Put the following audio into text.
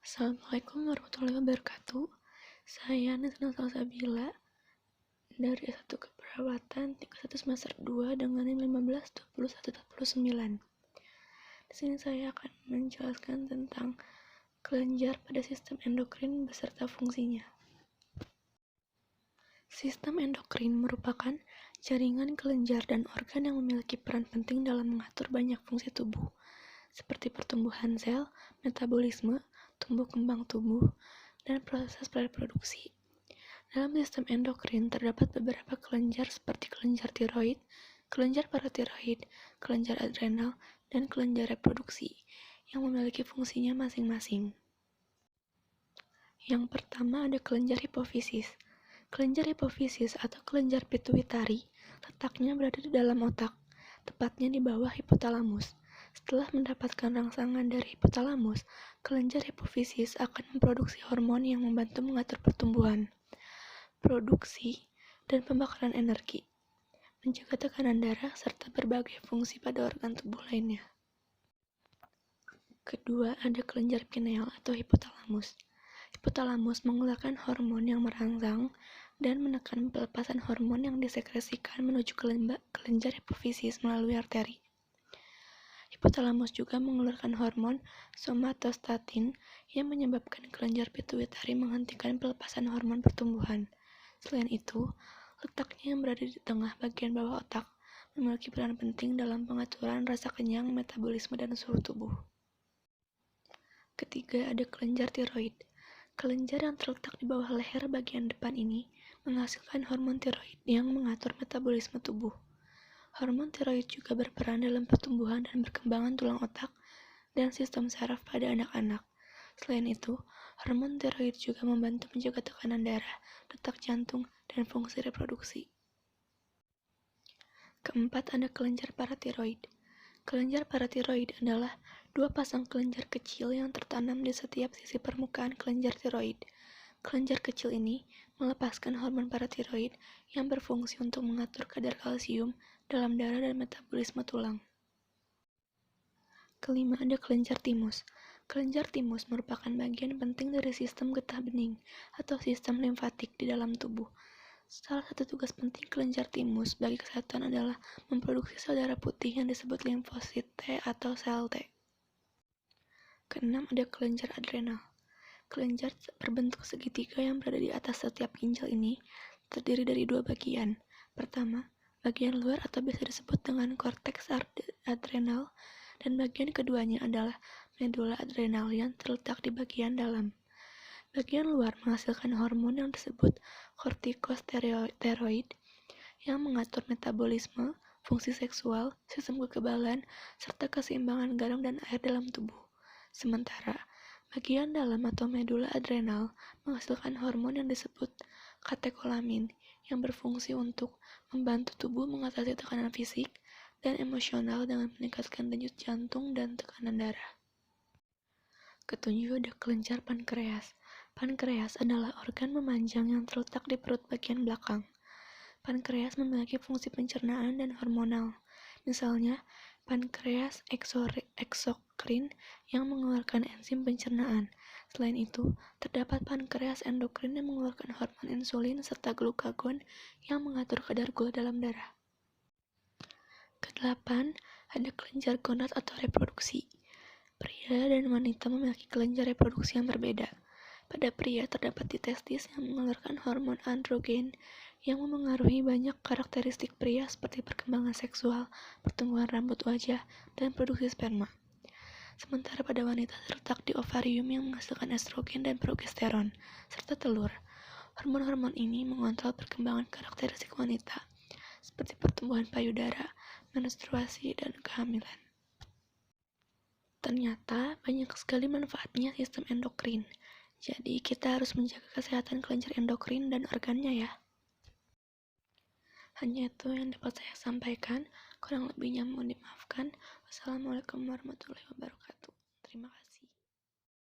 Assalamualaikum warahmatullahi wabarakatuh. Saya Nisna Salsabila dari S1 Keperawatan tingkat 1 semester 2 dengan NIM 152149. Di sini saya akan menjelaskan tentang kelenjar pada sistem endokrin beserta fungsinya. Sistem endokrin merupakan jaringan kelenjar dan organ yang memiliki peran penting dalam mengatur banyak fungsi tubuh, seperti pertumbuhan sel, metabolisme, tumbuh kembang tubuh, dan proses reproduksi. Dalam sistem endokrin terdapat beberapa kelenjar seperti kelenjar tiroid, kelenjar paratiroid, kelenjar adrenal, dan kelenjar reproduksi yang memiliki fungsinya masing-masing. Yang pertama ada kelenjar hipofisis. Kelenjar hipofisis atau kelenjar pituitari letaknya berada di dalam otak, tepatnya di bawah hipotalamus. Setelah mendapatkan rangsangan dari hipotalamus, kelenjar hipofisis akan memproduksi hormon yang membantu mengatur pertumbuhan, produksi, dan pembakaran energi, menjaga tekanan darah, serta berbagai fungsi pada organ tubuh lainnya. Kedua, ada kelenjar pineal atau hipotalamus. Hipotalamus mengeluarkan hormon yang merangsang dan menekan pelepasan hormon yang disekresikan menuju ke kelenjar hipofisis melalui arteri. Hipotalamus juga mengeluarkan hormon somatostatin yang menyebabkan kelenjar pituitari menghentikan pelepasan hormon pertumbuhan. Selain itu, letaknya yang berada di tengah bagian bawah otak memiliki peran penting dalam pengaturan rasa kenyang, metabolisme, dan suhu tubuh. Ketiga, ada kelenjar tiroid. Kelenjar yang terletak di bawah leher bagian depan ini menghasilkan hormon tiroid yang mengatur metabolisme tubuh. Hormon tiroid juga berperan dalam pertumbuhan dan perkembangan tulang otak dan sistem saraf pada anak-anak. Selain itu, hormon tiroid juga membantu menjaga tekanan darah, detak jantung, dan fungsi reproduksi. Keempat, ada kelenjar paratiroid. Kelenjar paratiroid adalah dua pasang kelenjar kecil yang tertanam di setiap sisi permukaan kelenjar tiroid. Kelenjar kecil ini melepaskan hormon paratiroid yang berfungsi untuk mengatur kadar kalsium dalam darah dan metabolisme tulang. Kelima, ada kelenjar timus. Kelenjar timus merupakan bagian penting dari sistem getah bening atau sistem limfatik di dalam tubuh. Salah satu tugas penting kelenjar timus bagi kesehatan adalah memproduksi sel darah putih yang disebut limfosit T atau sel T. Keenam, ada kelenjar adrenal. Kelenjar berbentuk segitiga yang berada di atas setiap ginjal ini terdiri dari dua bagian. Pertama, bagian luar atau biasa disebut dengan korteks adrenal, dan bagian keduanya adalah medula adrenal yang terletak di bagian dalam. Bagian luar menghasilkan hormon yang disebut kortikosteroid yang mengatur metabolisme, fungsi seksual, sistem kekebalan, serta keseimbangan garam dan air dalam tubuh. Sementara, bagian dalam atau medula adrenal menghasilkan hormon yang disebut katekolamin yang berfungsi untuk membantu tubuh mengatasi tekanan fisik dan emosional dengan meningkatkan denyut jantung dan tekanan darah. Ketujuh, ada kelenjar pankreas. Pankreas adalah organ memanjang yang terletak di perut bagian belakang. Pankreas memiliki fungsi pencernaan dan hormonal. Misalnya, pankreas eksokrin yang mengeluarkan enzim pencernaan. Selain itu, terdapat pankreas endokrin yang mengeluarkan hormon insulin serta glukagon yang mengatur kadar gula dalam darah. Kedelapan, ada kelenjar gonad atau reproduksi. Pria dan wanita memiliki kelenjar reproduksi yang berbeda. Pada pria terdapat di testis yang mengeluarkan hormon androgen yang memengaruhi banyak karakteristik pria seperti perkembangan seksual, pertumbuhan rambut wajah, dan produksi sperma. Sementara pada wanita terletak di ovarium yang menghasilkan estrogen dan progesteron, serta telur. Hormon-hormon ini mengontrol perkembangan karakteristik wanita, seperti pertumbuhan payudara, menstruasi, dan kehamilan. Ternyata banyak sekali manfaatnya sistem endokrin. Jadi kita harus menjaga kesehatan kelenjar endokrin dan organnya ya. Hanya itu yang dapat saya sampaikan. Kurang lebihnya mohon dimaafkan. Wassalamualaikum warahmatullahi wabarakatuh. Terima kasih.